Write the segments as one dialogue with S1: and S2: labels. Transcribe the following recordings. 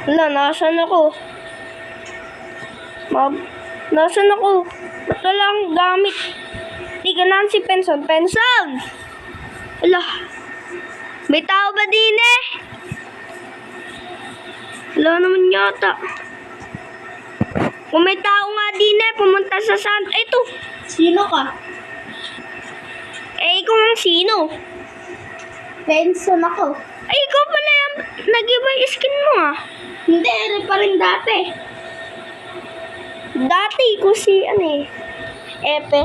S1: Wala, nasan ako? Nasan ako? Ba't wala akong gamit? Di ganahan si Penson. Penson! Wala. May tao ba din eh? Wala naman yata. Kung may tao nga din eh, pumunta sa sand. Ito.
S2: Sino ka?
S1: Eh, ikaw ang sino?
S2: Benson ako.
S1: Ay, ikaw pala yung nag-iba yung skin mo ah.
S2: Hindi, ere pa rin dati.
S1: Dati ko si Epe.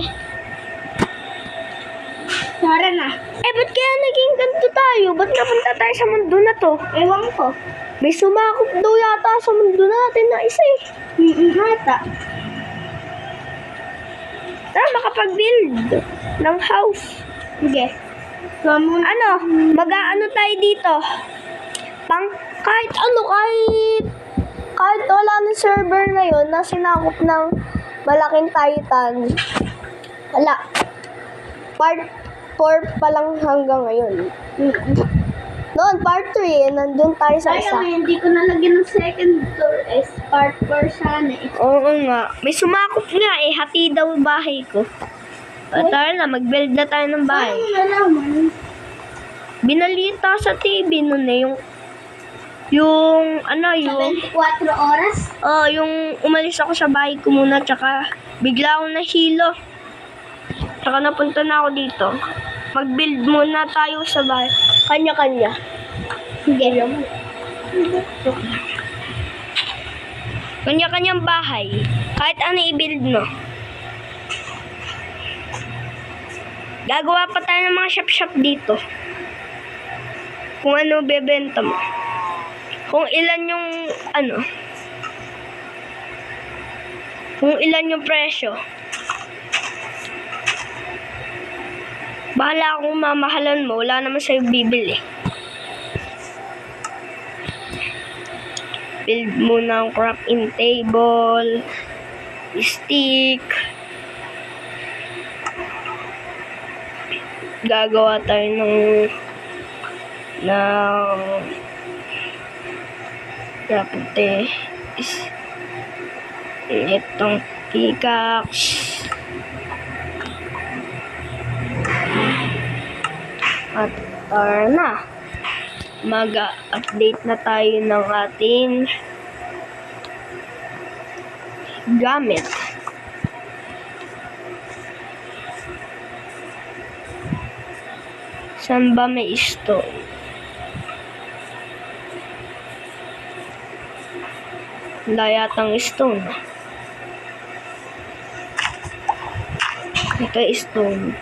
S2: Tara na.
S1: Eh, ba't kaya naging ganito tayo? Ba't napunta tayo sa mundo na to?
S2: Ewan ko.
S1: May sumakop daw yata sa mundo natin na isa eh.
S2: Hata.
S1: Tara, makapag-build ng house.
S2: Sige.
S1: Ano? Mag-aano tayo dito? Kahit wala ng server ngayon na sinakop ng malaking Titan. Wala. Part 4 pa lang hanggang ngayon. Noon, part 3, nandun tayo sa isa.
S2: Kaya hindi ko nalagyan ng second floor is part 4 sana eh.
S1: Oo nga. May sumakop nga eh. Hati daw bahay ko. Tara na, mag-build na tayo ng bahay.
S2: Ano nalaman?
S1: Binalita sa TV nun eh. Yung
S2: 24 oras?
S1: yung umalis ako sa bahay ko muna. Tsaka bigla akong nahilo. Tsaka napunta na ako dito. Mag-build muna tayo sa bahay. Kanya-kanya.
S2: Sige.
S1: Kanya-kanyang bahay. Kahit ano i-build mo. Gagawa pa tayo ng mga shop-shop dito. Kung ano bebenta mo. Kung ilan yung kung ilan yung presyo. Bahala kung mamahalan mo. Wala naman sa'yo bibili. Build muna ang crafting table. Stick. Gagawa tayo ng dapat itong pickaxe. At tara na. Mag-update na tayo ng ating gamit. Saan ba may stone? Wala yatang stone. Ito stone.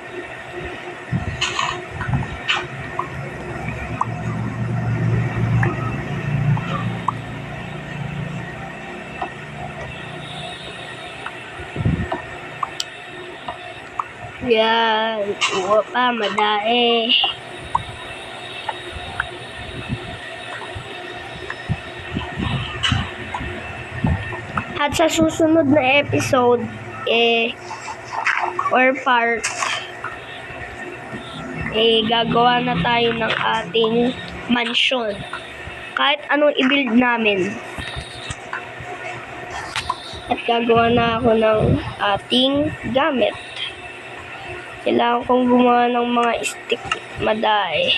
S1: Yan. Uwa pa, madae. At sa susunod na episode, or part, gagawa na tayo ng ating mansion. Kahit anong i-build namin. At gagawa na ako ng ating gamit. Kailangan kong gumawa ng mga stick, madae.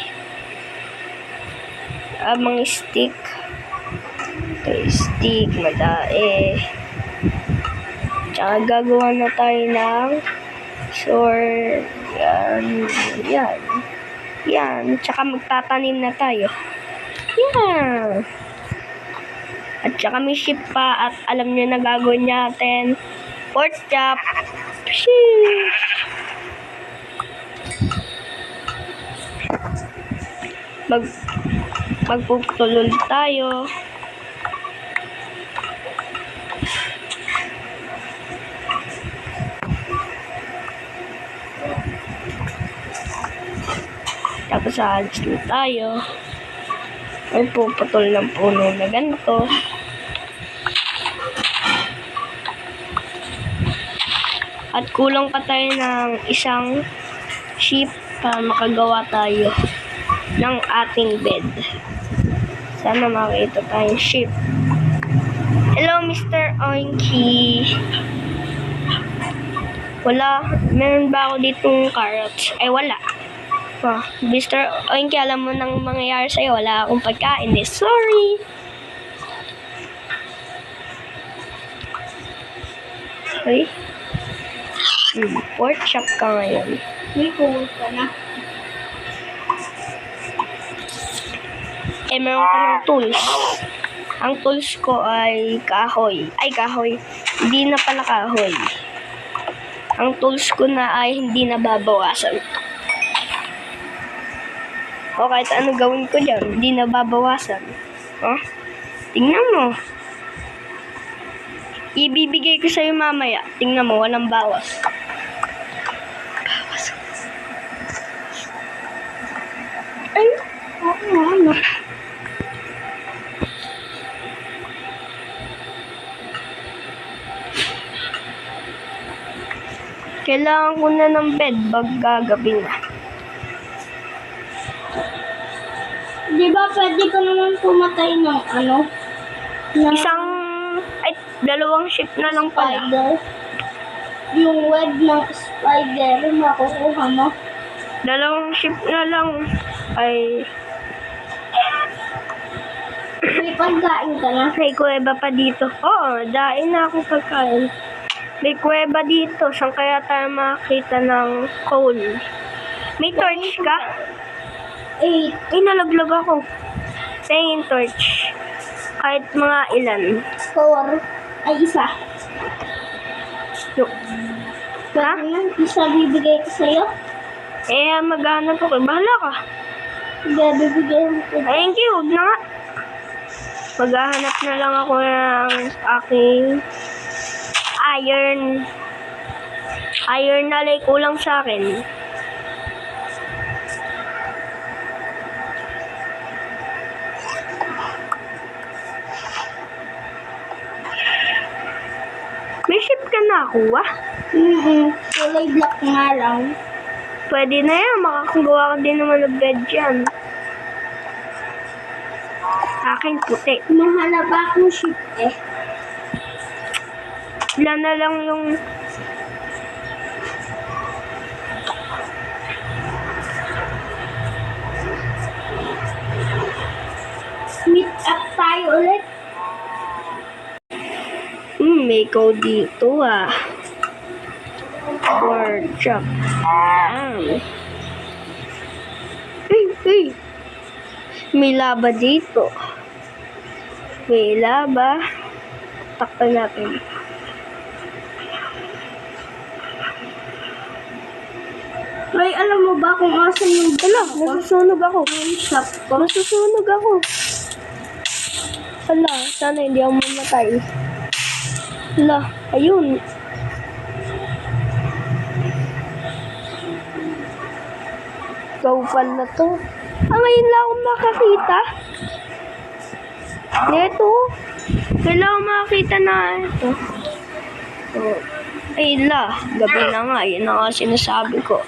S1: Mga stick. Stick, madae. Tsaka gagawa na tayo ng sword. Yan. Tsaka magtatanim na tayo. Yan. At tsaka may ship pa. At alam nyo na gagawin natin. Pork chop. Sheesh. Magpuputulol tayo. Tapos aalis na tayo. Magpuputol ng puno na ganito. At kulang pa tayo ng isang sheep para makagawa tayo ng ating bed. Sana makita tayong sheep. Hello, Mr. Oinky. Wala. Meron ba ako ditong carrots? Ay, wala. Oh, Mr. Oinky, alam mo nang mangyayari sa'yo. Wala akong pagkain. Sorry. Ay. Pork chop ka ngayon.
S2: May cool ka na.
S1: Meron ka ng tools. Ang tools ko ay kahoy. Ay, kahoy. Hindi na pala kahoy. Ang tools ko na ay hindi nababawasan. O kahit ano gawin ko dyan, hindi nababawasan. Oh, tingnan mo. Ibibigay ko sa'yo mamaya. Tingnan mo, walang bawas. Bawas. Ay, ano? Kailangan ko na ng bed bag gagabi na.
S2: Di ba pwede ka naman pumatay ng ano? Ng
S1: Dalawang ship na lang pala.
S2: spider. Yung web ng spider, makukuha mo.
S1: Dalawang ship na lang. Ay,
S2: May pagkain ka na.
S1: may kuweba pa dito. Oo, dain na akong pagkain. May kuweba dito. Saan kaya tayo makakita ng coal? May torch ka?
S2: 8.
S1: Ay, nalaglag ako. Tingin torch. Kahit mga ilan.
S2: 4. Ay, isa.
S1: No. Ha?
S2: Pwede na, isa bibigay ko sa'yo.
S1: Maghanap ako. Bahala ka.
S2: Hindi, bibigay mo ko.
S1: Thank you. Huwag na nga. Maghahanap na lang ako ng aking iron. Iron na like kulang sa akin. May ship ka na kuha?
S2: Kulay black nga lang.
S1: Pwede na yan. Makakagawa ka din naman ng bed dyan. Akin puti.
S2: Mahanap akong ship eh.
S1: Wala na lang yung...
S2: Meet up tayo ulit.
S1: May code dito Pork chop. May laba dito. May laba. Takpan natin.
S2: Ay, alam mo ba kung asan yung
S1: Nasusunog ako.
S2: shop ko?
S1: Nasusunog ako. Hala, sana hindi ako mamatay. Hala, ayun. Gawpal na to. Ngayon lang ako makakita. Ito. Kailangan makakita na ito. Ay la, gabi na nga. Yan na nga sinasabi ko.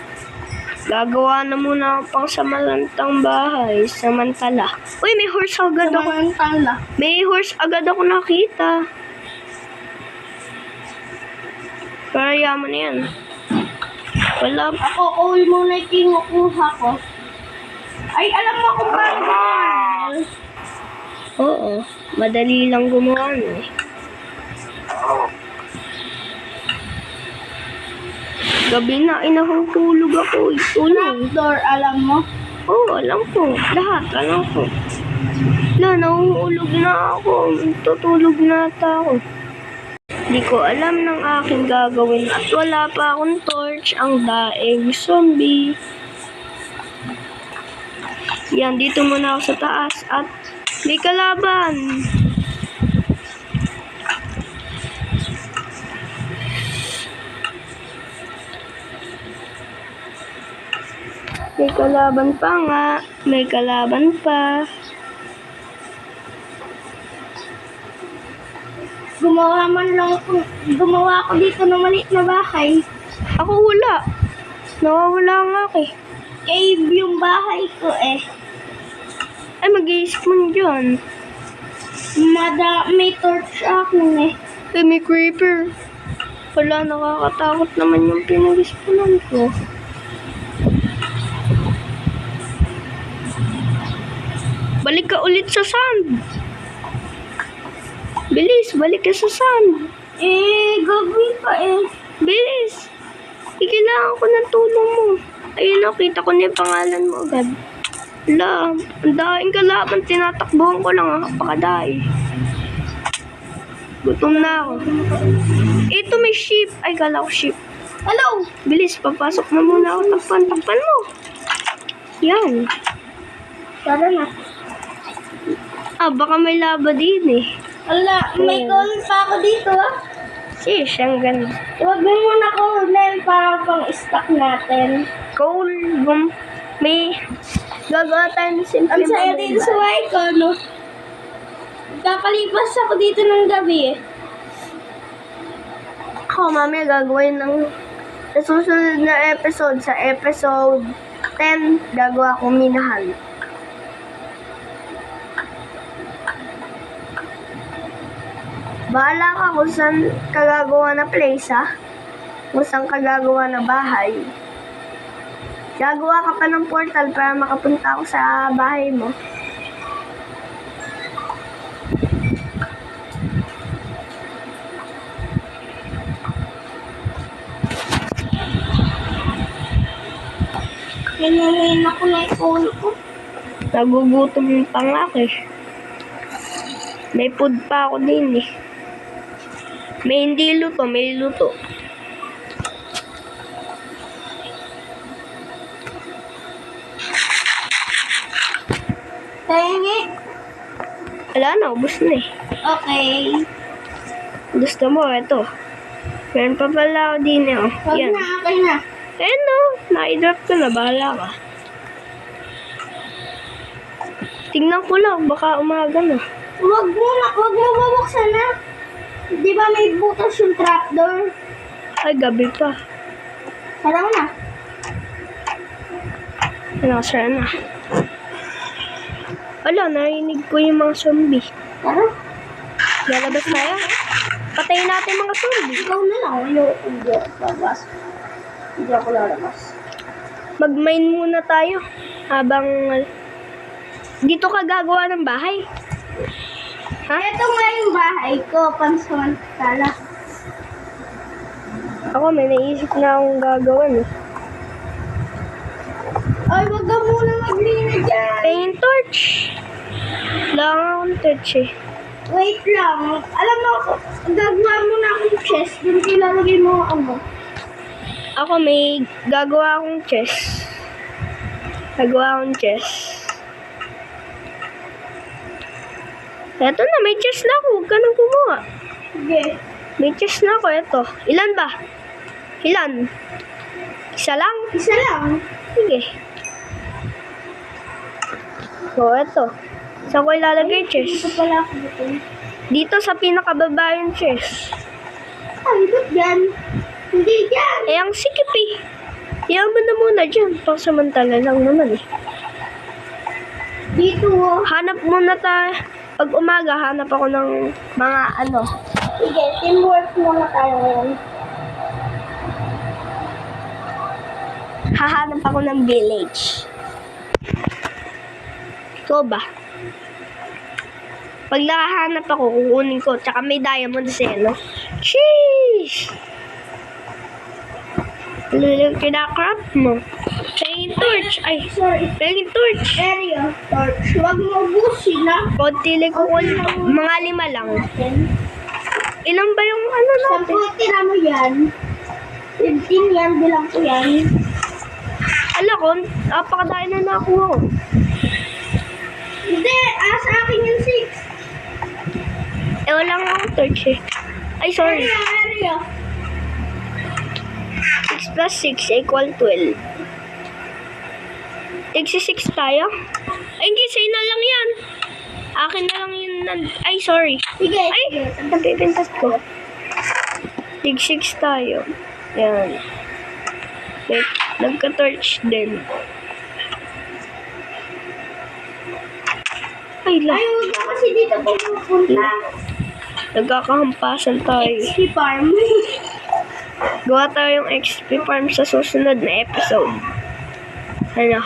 S1: Gagawa na muna ako pang samalantang bahay. Samantala. Uy, may horse agad ako.
S2: Samantala.
S1: May horse agad ako nakita. Pero yaman na yan. Wala.
S2: Ako, coal muna yung kinukuha ko. Ay, alam mo kung paano gumawa.
S1: Oo. Madali lang gumawa eh. Gabi na, inahulog ako. Tulog.
S2: Trapdoor, alam mo?
S1: Oo, alam ko. Lahat, alam ko. Nahuhulog na ako. Tutulog na ata ako. Hindi ko alam ng aking gagawin at wala pa akong torch ang daing zombie. Yan, dito muna ako sa taas at may kalaban. May kalaban pa nga. May kalaban pa.
S2: Gumawa ako dito ng maliit na bahay.
S1: Ako wala. Nawawala nga ako eh.
S2: Cave yung bahay ko eh.
S1: Ay, mag-i-spawn dyan.
S2: May torch akin eh.
S1: Eh, may creeper. Wala, nakakatakot naman yung pinag-spawnan ko. Balik ka ulit sa sand. Bilis, balik ka sa sand.
S2: Gabi pa eh.
S1: Bilis. Kailangan ko ng tulong mo. Ayun, nakita ko na yung pangalan mo agad. Wala, ang daing kalaban. Tinatakbuhan ko lang, pakadaing. Gutom na ako. Ito may sheep. Ay, kala ko sheep.
S2: Hello!
S1: Bilis, papasok na muna ako. Takpan mo. Yan.
S2: Tara na.
S1: Baka may laba din eh.
S2: Ala, may gold pa ako dito ah.
S1: Sheesh, ang ganda.
S2: Huwag mo muna coal na para pang stock natin.
S1: Coal, may gagawa tayo ng simple.
S2: Ang saya dito sa white ko, no? Kakalipas ako dito ng gabi eh.
S1: Ako, mami, gagawin ng sa susunod na episode. Sa episode 10, gagawa ko minahan. Bahala ka kung saan kagagawa na place, ha? Kung saan kagagawa na bahay. Gagawa ka pa ng portal para makapunta ako sa bahay mo.
S2: Hinangayin ako na coal ko.
S1: Nagugutom pa nga ako eh. May food pa ako din eh. May hindi luto, may luto.
S2: Hingi.
S1: Wala na, ubos na eh.
S2: Okay.
S1: Gusto mo, ito. Meron pa pala ako din eh. Oh.
S2: Huwag
S1: Yan.
S2: na, okay na.
S1: Eh no, na-drop ko na, bahala ka. Tingnan ko lang, baka umaga na.
S2: Huwag mo babuksan na. Di ba may butas yung trapdoor?
S1: Ay, gabi pa.
S2: Parang na.
S1: Nakasara na. Wala, narinig ko yung mga zombie.
S2: Tara.
S1: Lalabas na yan. Patayin natin mga zombie.
S2: Ikaw na lang. Hindi ako lalabas. Hindi ako lalabas.
S1: Mag-mine muna tayo. Habang dito ka gagawa ng bahay. Ha?
S2: Ito nga yung bahay ko, pansamantala.
S1: Ako, may naisip na akong gagawin eh.
S2: Ay, wag ka muna maglina dyan.
S1: Paint torch. Wala nga akong torch eh.
S2: Wait lang. Alam mo, gagawa muna akong chest. Doon ko ilalagay mo ano.
S1: Ako, may gagawa akong chest. Gagawa akong chest. Eto na, may chest na ako. Huwag ka nang kumuha.
S2: Sige.
S1: May chest na ako. Eto. Ilan ba? Ilan? Isa lang?
S2: Isa lang.
S1: Sige. So, eto. Saan ko ilalagay chest?
S2: Dito pala ako dito.
S1: Dito sa pinakababa yung chest.
S2: Ay, ba't dyan? Hindi dyan.
S1: Eh, ang sikip eh. Iyan mo na muna dyan. Pangsamantala lang naman eh.
S2: Dito oh.
S1: Hanap muna tayo. Pag umaga, hanap ako ng mga ano.
S2: Sige, teamwork muna tayo ngayon.
S1: Hahanap ako ng village. Ikaw ba? Pag nakahanap ako, kukunin ko. Tsaka may diamonds eh, no? Sheesh! Kinacraft mo. Paint torch. Ay,
S2: Sorry.
S1: paint torch.
S2: Area torch. Huwag mo ubusin na.
S1: Konti lang ko. Mga 5 lang. Ilan ba yung ano natin?
S2: 10 tira mo yan. 15 yan, bilang ko yan.
S1: Ala ko, napakadami na nakuha ko.
S2: Hindi, sa akin yung 6.
S1: Eh, wala nga akong torch eh. Ay, sorry.
S2: Area.
S1: 6 plus 6 equal 12. Tigsi 6 tayo? Ay, hindi. Sa'yo na lang yan. Akin na lang yun. Ay, sorry.
S2: Sige,
S1: Ay,
S2: sige.
S1: napipintas ko. Tig 6 tayo. Yan. Wait, nagka-torch din. Ay, Okay lang.
S2: Ay, huwag na kasi dito pupunta.
S1: Nagkakahampasan tayo.
S2: XP farm.
S1: Gawa tayo yung XP farm sa susunod na episode. Ano?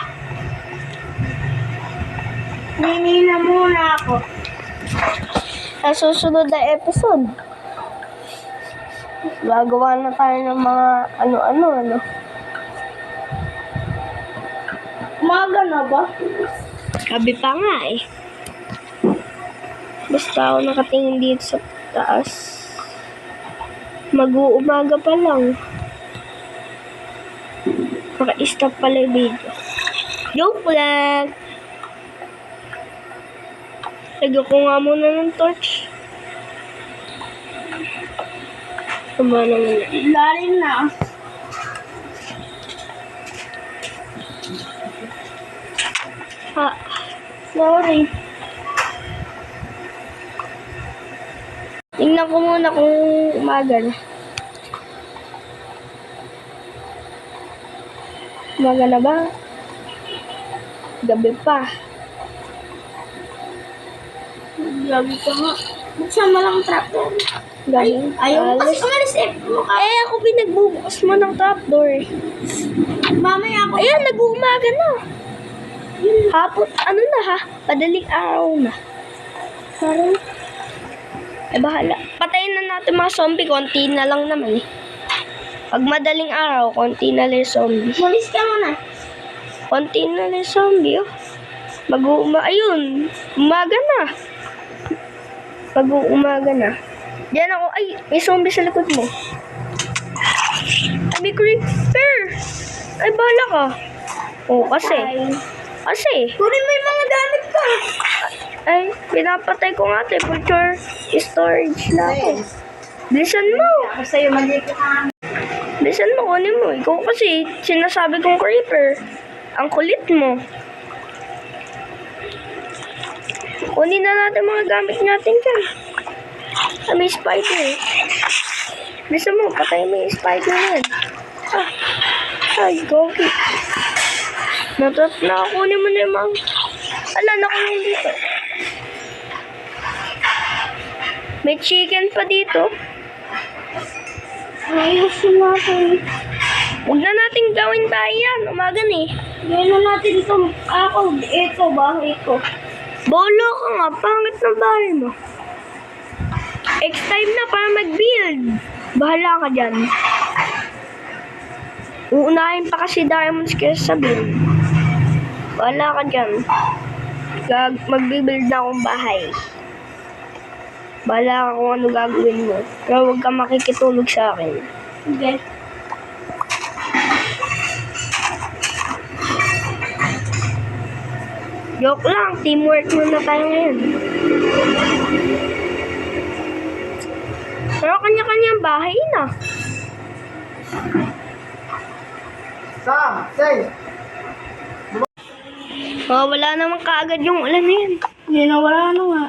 S2: Nini na muna ako.
S1: Sa susunod na episode. Gagawa na tayo ng mga ano.
S2: Umaga na ba?
S1: Sabi pa nga eh. Basta ako nakatingin dito sa taas. Mag-uumaga pa lang. Naka-stop pala yung video. Joke lang! Lagyan ko nga muna ng torch. Tama naman na.
S2: Lalim na.
S1: Ha,
S2: Sorry.
S1: tingnan ko muna kung umaga na. Umaga na ba? Gabi pa.
S2: Grabe ka nga. Buksan mo lang trapdoor.
S1: Gabi.
S2: Ayaw mo kasi
S1: Alas.
S2: umalis eh.
S1: Eh, ako pinagbubukas mo ng trapdoor.
S2: Mamaya ako.
S1: Ayan, nag-uumaga na. Hapon, ano na ha? Madaling araw na. Parang, bahala. Patayin na natin mga zombie. Konti na lang naman eh. Pag madaling araw, konti na lang yung zombie.
S2: Umalis ka muna.
S1: Konti na lang yung zombie oh. Ayun, umaga na. Pag-uumaga na. Diyan ako, ay, may zombie sa likod mo. Ay, may creeper. Ay, bahala ka. Oh, kasi.
S2: Kunin mo yung mga gamit ko.
S1: Ay, pinapatay ko nga ito. Future storage na ako. Bilisan mo.
S2: Ako sa'yo, maliit ka.
S1: Bilisan mo, kunin mo. Ikaw kasi, sinasabi kong creeper. Ang kulit mo. Kunin na natin mga gamit natin dyan. Ah, may spider. Bilisan mo, patay mo yung spider na yan. Ay, gogi. Nakakunin mo na yung mga... Ala, nakulong dito. May chicken pa dito.
S2: Ayos na ako.
S1: Huwag na natin gawin bayan. Umaga na eh.
S2: Gawin na natin ito. Ito, bahay ko.
S1: Bolo ka nga. Pangit na bahay mo. Next time na para mag-build. Bahala ka dyan. Uunahin pa kasi diamonds kaysa sa build. Bahala ka dyan. Mag-build na akong bahay. Bahala ka kung ano gagawin mo. Pero huwag ka makikitulog sa akin.
S2: Okay.
S1: Joke lang. Teamwork muna tayo ngayon. Pero kanya-kanyang bahay na.
S3: Sam, say.
S1: Wala naman kaagad yung ulan na yan.
S2: Hindi na, wala na nga.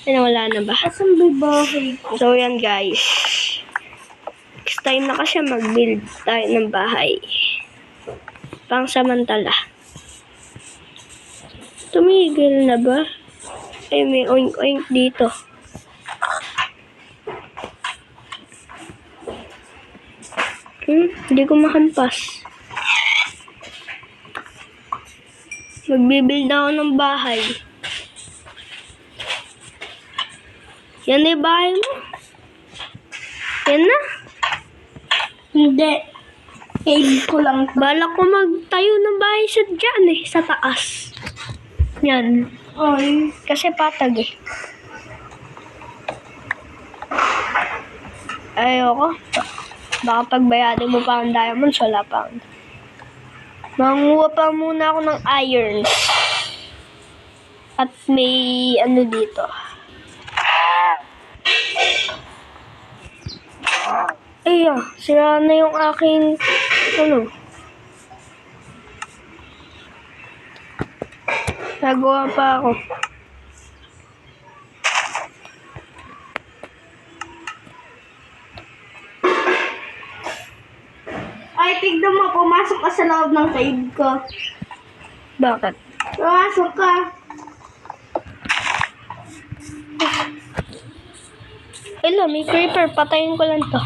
S1: Wala na ba?
S2: Asan ba yung bahay ko?
S1: So yan guys. Next time na kasi mag-build tayo ng bahay. Pang samantala. Tumigil na ba? Ay, may oink-oink dito. Hindi ko makampas. Magbibuild ako ng bahay. Yan na yung bahay mo. Yan na.
S2: Hindi. Cave ko lang.
S1: Balak ko magtayo ng bahay sa dyan eh, sa taas. Yan.
S2: Ay.
S1: Kasi patag eh. Ayoko. Baka pagbayadin mo pa ang diamonds, wala pa. Manguha pa muna ako ng iron. At may ano dito. Ay, sira na yung aking ano. Nagawa pa ako.
S2: Ay, tignan mo, pumasok ka sa loob ng cave ko.
S1: Bakit?
S2: Pumasok ka.
S1: Hala, may creeper. Patayin ko lang to.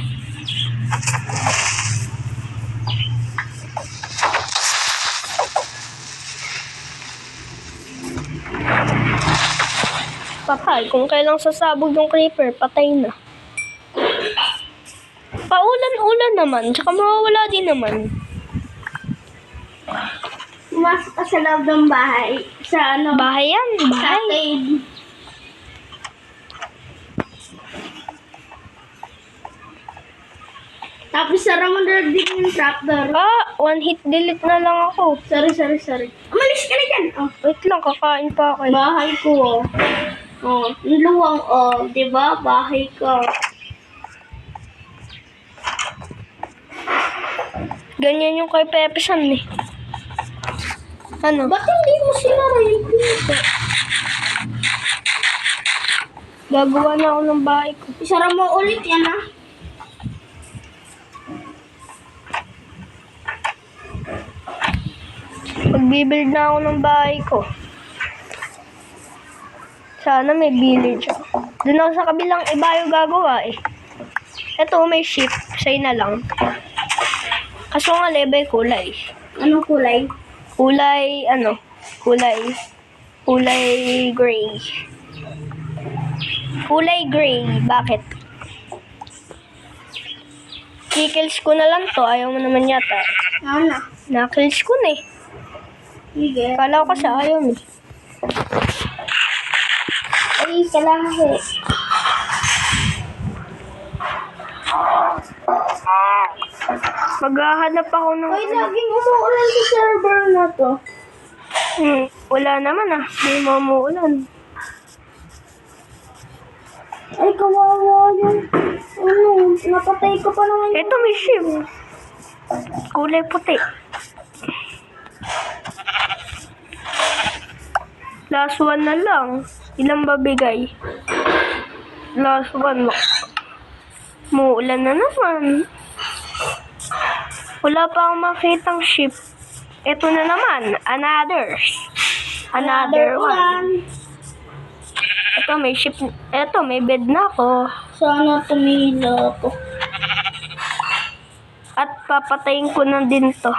S1: Patay. Kung kailang sasabog yung creeper, patay na. Paulan-ulan naman. Tsaka mawawala din naman.
S2: Pumasok ka sa loob ng bahay. Sa ano?
S1: Bahay yan.
S2: Sa
S1: Bahay.
S2: cave. Tapos sara mo na din yung trapdoor.
S1: One hit delete na lang ako.
S2: Sorry. Umalis ka na dyan. Oh.
S1: Wait lang, kakain pa ako.
S2: Bahay ko, oh. Oh, yung luwang, oh. Diba? Bahay ko.
S1: Ganyan yung kay Pepe San eh. Ano?
S2: Ba't hindi mo sinara yung pinto?
S1: Gagawa na ako ng bahay ko.
S2: Isara mo ulit yan, ah.
S1: Magbibuild na ako ng bahay ko. Sana may village ako. Doon ako sa kabilang ibayo gagawa eh. Ito may ship. Sa'yo na lang. Kaso nga lebe kulay.
S2: Anong kulay?
S1: Kulay gray. Kulay gray. Bakit? Kikills ko na lang to. Ayaw mo naman yata.
S2: Ano?
S1: Nakills ko na eh.
S2: Sige.
S1: Kala ko kasi ayaw mo.
S2: Ay, kalahe.
S1: Maghahanap ako ng...
S2: Ay, laging umuulan sa server na to.
S1: Wala naman ah. Hindi mo umuulan.
S2: Ay, kawawa yan. Ano, napatay ko pa naman yung...
S1: Ito may ship. Kulay puti. Last one na lang. Ilang babigay? Last one. Muulan na naman. Wala pa akong makitang ship. Ito na naman. Another one. Ito may ship. Ito may bed na ako.
S2: Sana tumilo ko.
S1: At papatayin ko na din to.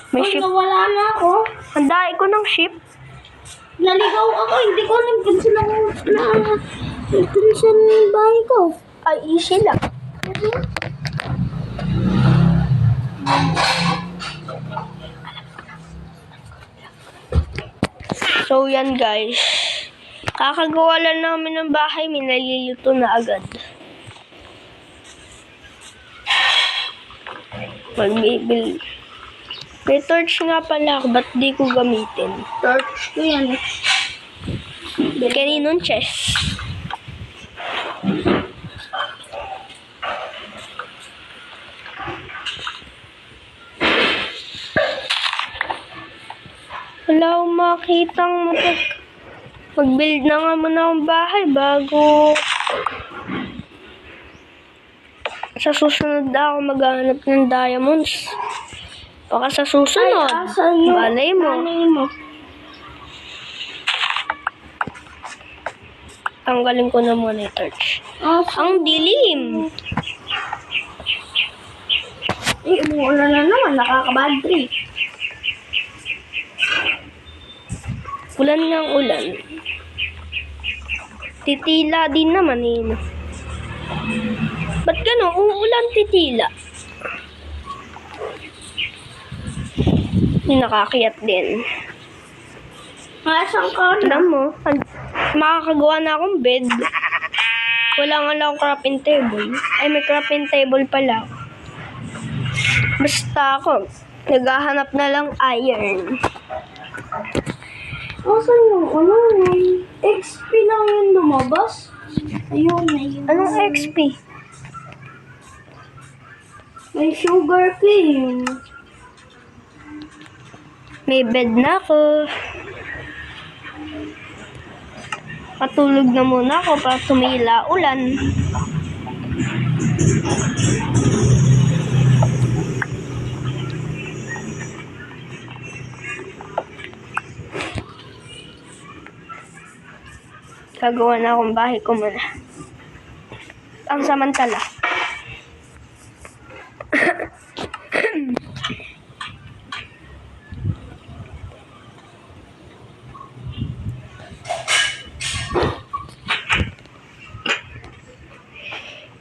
S1: May
S2: Ay,
S1: ship.
S2: nawala na ako.
S1: Handai ko ng ship.
S2: Naligaw ako. Hindi ko alam kung sila ko na bahay ko.
S1: Ay, easy lang. So, yan guys. Kakagawa lang namin ng bahay. May nalilito na agad. Magbibil. May torch nga pala ako. Ba't di ko gamitin?
S2: Torch ko yan.
S1: Kaninong chest? Wala akong makitang mag-build na nga muna akong bahay bago sa susunod na ako maghanap ng diamonds. Baka sa susunod,
S2: Ay, asan yung
S1: balay mo.
S2: nanay mo?
S1: Tanggalin ko na muna yung torch.
S2: Asan?
S1: Ang dilim!
S2: Eh, umuulan na naman. Nakaka-bad trip.
S1: Ulan ng ulan. Titila din naman eh. Ba't gano'n? Uulan titila. Nakakiyat din.
S2: Asan ka na?
S1: Alam mo, makakagawa na akong bed. Wala nga lang akong crafting table. Ay, may crafting table pala. Basta ako, naghahanap na lang iron.
S2: Asan yung ano? XP lang yung lumabas. Ayun, ayun.
S1: Anong XP?
S2: May sugar cane.
S1: May bed na ako. Patulog na muna ako para tumila ulan. Gagawa na akong bahay ko muna. Pansamantala.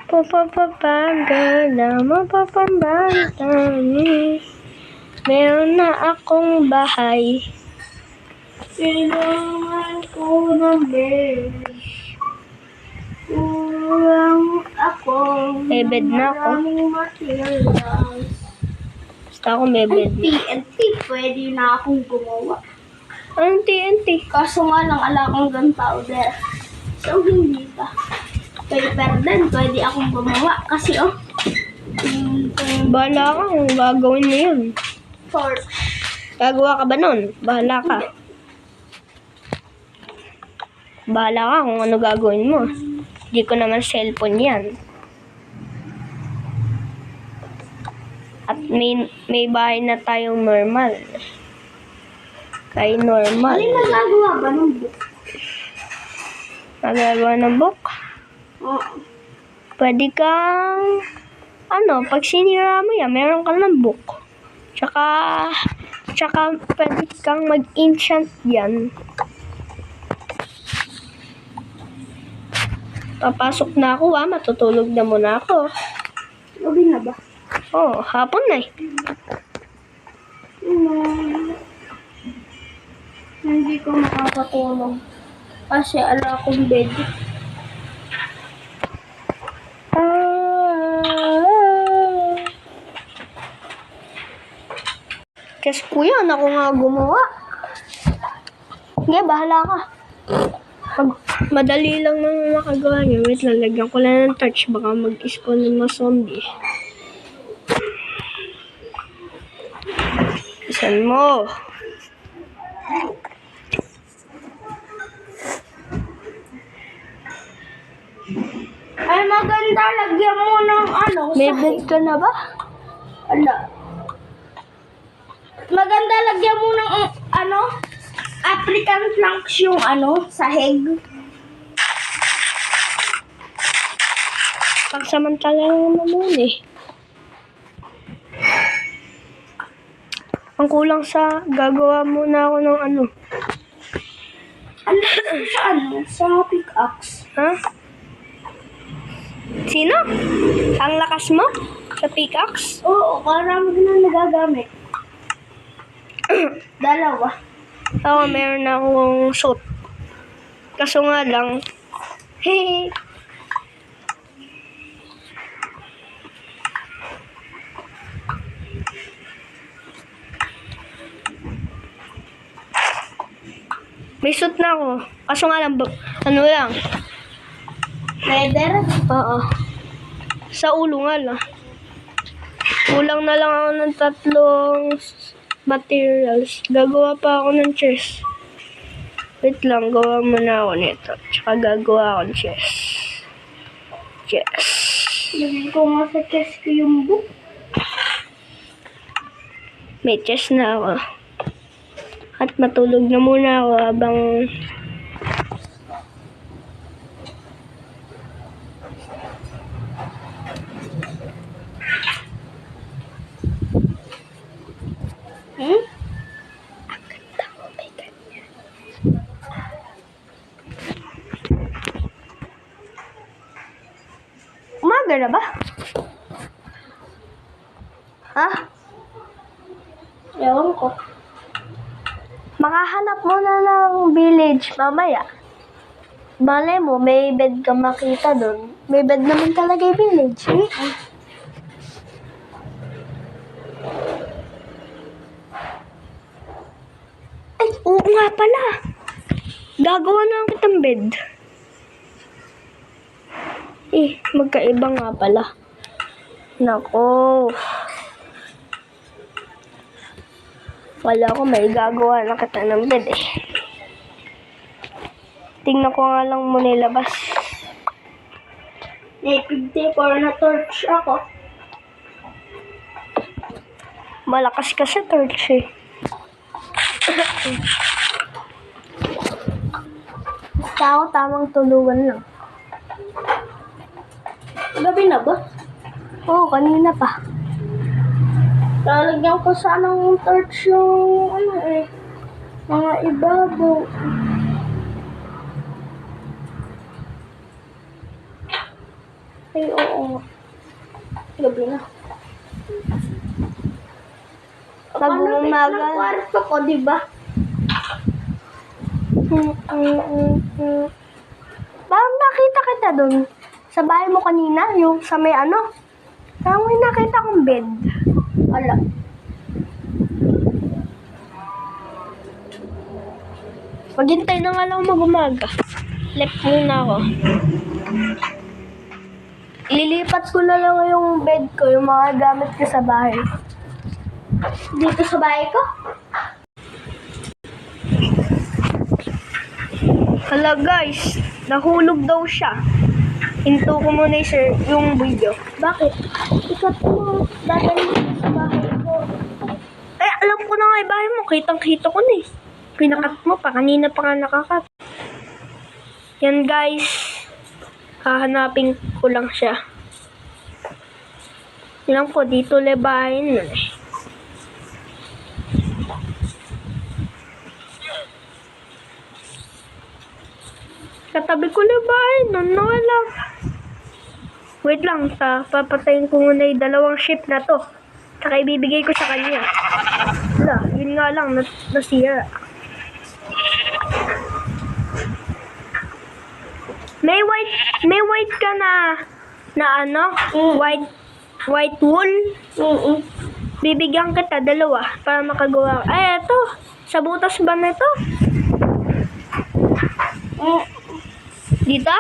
S1: Papapapagala, mapapambantani. Meron na akong bahay.
S2: Kailangan ko ng bed. Kulang ako.
S1: May bed na ako.
S2: Maraming materials.
S1: Basta ako may
S2: Ay,
S1: bed.
S2: TNT. Pwede na akong gumawa.
S1: Anong TNT?
S2: Kaso nga lang ala akong gunpowder. So, hindi pa. Paper din. Pwede akong gumawa. Kasi,
S1: Bahala ka kung gagawin mo yun.
S2: torch.
S1: Gagawa ka ba nun? Bahala ka. Bahala ka kung ano gagawin mo. Hindi ko naman cellphone yan. At may bahay na tayong normal. Kay normal.
S2: Ano yung nagagawa ba ng book?
S1: Magagawa ng book?
S2: Oo.
S1: Pwede kang, pag sinira mo yan, meron ka ng book. Tsaka pwede kang mag-enchant yan. Papasok na ako matutulog na muna ako.
S2: Gabi na ba?
S1: Oh, hapon na eh.
S2: Hindi ko makakatulog. Kasi ala akong bed.
S1: Kasi kuya, ako nga gumawa. Sige, bahala ka. Madali lang nang makagawa niya. Wait lang, lagyan ko lang ng touch. Baka mag-spawn ng mga zombie. Isan mo.
S2: Ay, maganda. Lagyan mo ng
S1: May
S2: sahig.
S1: bed ka na ba?
S2: Ala. Maganda. Lagyan mo ng, African planks yung, sahig.
S1: Pagsamantala lang naman eh. Ang kulang sa gagawa muna ako ng
S2: Sa pickaxe.
S1: Ha? Sino? Ang lakas mo? Sa pickaxe?
S2: Oo, karami ko na nagagamit. Dalawa.
S1: Oo, meron na akong suit. Kaso nga lang, hehe. May suit na ako. Kaso nga lang, lang.
S2: Leather.
S1: Oo. Sa ulo nga lang. Kulang na lang ako ng 3 materials. Gagawa pa ako ng chest. Wait lang, gawa muna ako nito. Tsaka gagawa ako ng chest. Chest.
S2: Lagyan ko nga sa chest ko yung book.
S1: May chest na ako. At matulog na muna ako habang umaga na ba? Ha?
S2: Ewan ko.
S1: Makahanap muna ng village mamaya. Malay mo, may bed ka makita doon. May bed naman talaga yung village. Ay, oo nga pala. Gagawa na kitang bed. Magkaiba nga pala. Nako. Wala ko, may gagawa na kita ng bed eh. Tingnan ko nga lang muna ilabas.
S2: May 54 na torch ako.
S1: Malakas kasi torch eh. Basta ako tamang tulungan lang.
S2: Gabi na ba?
S1: Oo, kanina pa.
S2: Lalagyan ko sana ng torch yung mga ibabaw. Ay, oo nga. Gabi na.
S1: Pag-umaga.
S2: Ng kwarto ko, di ba?
S1: Parang nakita kita doon. Sa bahay mo kanina, yung sa may ano. Parang may nakita kong bed.
S2: Ala.
S1: Maghintay na nga lang mag-umaga. Left muna ako. Ililipat ko na lang yung bed ko, yung mga gamit ko sa bahay.
S2: Dito sa bahay ko?
S1: Hala guys, nahulog daw siya. Hinto ko muna yung video.
S2: Bakit? Ikat mo. Dadalhin ko sa bahay ko.
S1: Eh, alam ko na nga yung bahay mo. Kitang-kita ko na eh. Pinakat mo pa. Kanina pa nga nakakat. Yan guys. Hahanapin ko lang siya. Alam ko, dito lebahin nun eh. Katabi ko lebahin nun. Wala. Wait lang. Papatayin ko muna yung dalawang ship na to. Saka ibibigay ko sa kanya. Wala. Yun nga lang. Nasira. May white ka na ano? White wool? Bibigyan kita dalawa para makagawa. Ay, eto. Sa butas ba na ito? Dito?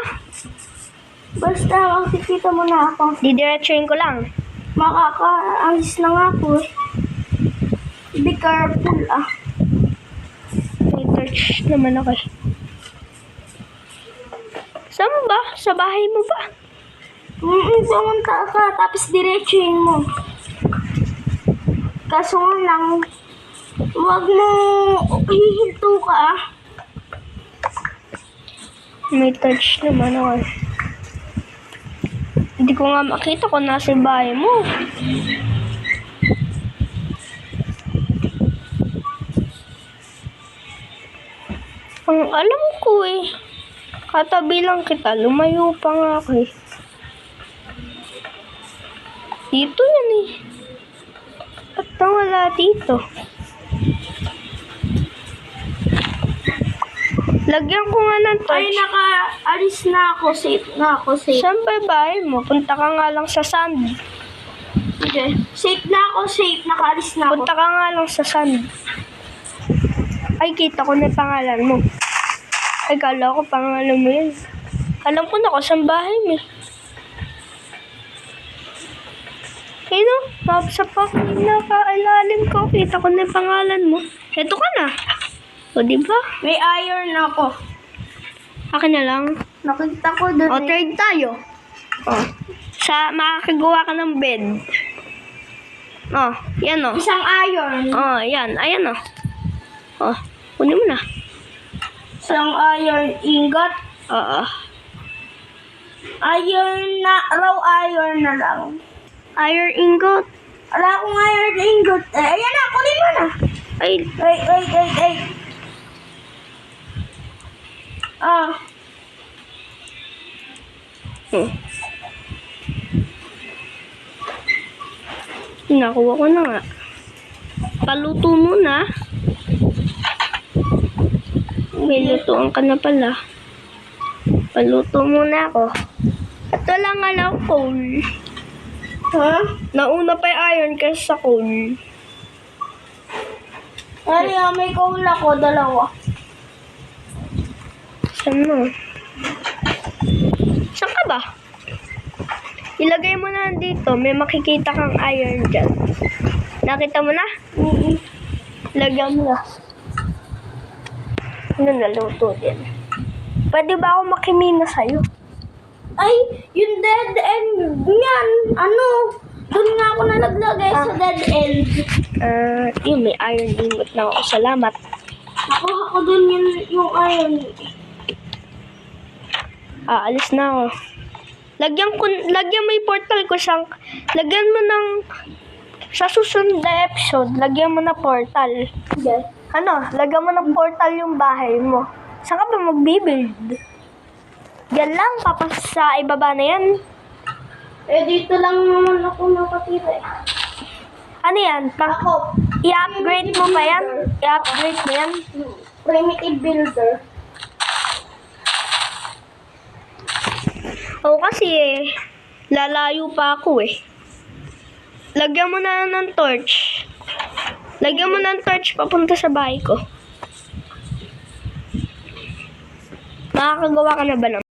S2: Basta, makikita mo na ako.
S1: Didiretsuhin ko lang.
S2: Makakaalis na nga po. Be careful
S1: May torch naman ako eh. Saan ba? Sa bahay mo ba?
S2: Pumunta ka, tapos diretsuhin mo. Kaso nga lang, huwag mo hihinto ka
S1: May torch naman ako eh. Hindi ko nga makita kung nasa bahay mo. Ang alam ko eh. Katabi lang kita. Lumayo pa nga ako eh. Dito yan eh. Ba't nawala dito? Lagyan ko nga ng torch.
S2: Ay, nakaalis na ako. Safe na ako. Safe.
S1: Saan ba yung bahay mo? Punta ka nga lang sa sand.
S2: Okay. Safe na ako. Safe. Nakaalis na ako.
S1: Punta ka nga lang sa sand. Ay, kita ko na yung pangalan mo. Ay, kala ko pangalan mo yun. Alam ko na kung saan bahay mo. Ay no, sa pinakailalim ko, kita ko na yung pangalan mo. Heto ka na. O, diba?
S2: May iron ako.
S1: Akin na lang.
S2: Nakita ko doon.
S1: O, trade tayo. O, makakagawa ka ng bed. O, yan o.
S2: Isang iron.
S1: O, yan. Ayan o. O, kunin mo na.
S2: Isang iron ingot.
S1: Oo.
S2: Iron na, raw iron na lang.
S1: Iron ingot.
S2: Wala akong iron ingot. Ayan na, kunin mo na.
S1: Ay,
S2: Wait.
S1: nakuha ko na nga. Paluto muna. May lutuan ka na pala. Paluto muna ako. Ito lang nga lang coal.
S2: Ha?
S1: Nauna pa yung iron kaysa sa coal.
S2: Ay, may coal ako, dalawa.
S1: Saan mo? Saan ka ba? Ilagay mo na dito. May makikita kang iron dyan. Nakita mo na? Lagyan mo na. Ano naluto din? Pwede ba ako makimina sa'yo?
S2: Ay, yung dead end niyan. Doon nga ako naglagay sa dead end.
S1: Yun, may iron ingot na ako. Salamat.
S2: Nakuha ko doon yung iron.
S1: Alis na ako. Lagyan mo yung portal ko siyang, lagyan mo ng, sa susunod na episode, lagyan mo na portal.
S2: Sige.
S1: Lagyan mo ng portal yung bahay mo. Saan ka ba magbibuild? Yan lang, papasok sa ibaba na yan.
S2: Dito lang naman ako nakatira eh.
S1: Ano yan?
S2: Ako,
S1: I-upgrade mo pa yan? I-upgrade mo yan?
S2: primitive builder.
S1: Oo kasi lalayo pa ako Lagyan mo na ng torch. Lagyan mo ng torch papunta sa bahay ko. Makakagawa ka na ba ng